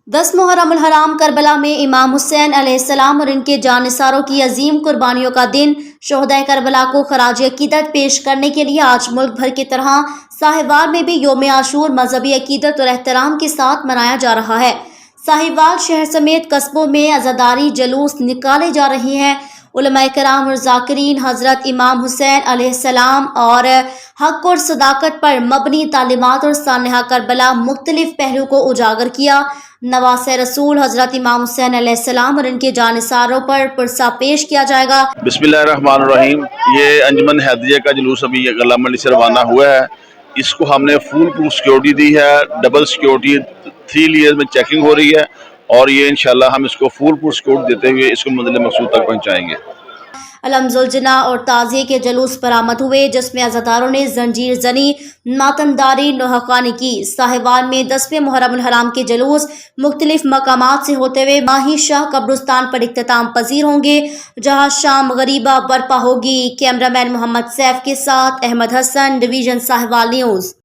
10 मुहर्रम उल हराम करबला में इमाम हुसैन अलैहिस्सलाम और इनके जानिसारों की अजीम कुर्बानियों का दिन शोहदाए करबला को खराज अकीदत पेश करने के लिए आज मुल्क भर की तरह साहिवाल में भी यौम आशूर मजहबी अकीदत और एहतराम के साथ मनाया जा रहा है। साहिवाल शहर समेत कस्बों में अज़ादारी जुलूस निकाले जा रहे हैं। उलमाए कराम और ज़ाकिरीन हज़रत इमाम हुसैन अलैहिस्सलाम और हक़ और सदाकत पर मबनी तालीमात और सानहा करबला मुख्तलिफ पहलू को उजागर किया। नवासे रसूल हज़रत इमाम हुसैन अलैहिस्सलाम और इनके जानिसारों पर पुरसा पेश किया जाएगा। बिस्मिल्लाहिर्रहमानिर्रहीम। ये अंजुमन हैदरिया का जुलूस अभी गला मंडी से रवाना हुआ है। इसको हमने फुल प्रूफ सिक्योरिटी दी है, डबल सिक्योरिटी 3 लेयर्स में चेकिंग हो रही है और ये इंशाल्लाह हम इसको फुल प्रूफ सिक्योरिटी देते हुए इसको मंजिल मकसूद तक पहुंचाएंगे। अलमजुल जना और ताज़िए के जुलूस बरामद हुए जिसमें अज़ादारों ने जंजीर जनी मातमदारी नोहखानी की। साहिवाल में 10वें मुहर्रम उल हराम के जुलूस मुख्तलिफ मकामात से होते हुए माही शाह कब्रिस्तान पर इख्तिताम पजीर होंगे, जहाँ शाम गरीबा बर्पा होगी। कैमरामैन मोहम्मद सैफ के साथ अहमद हसन, डिवीजन साहिवाल न्यूज़।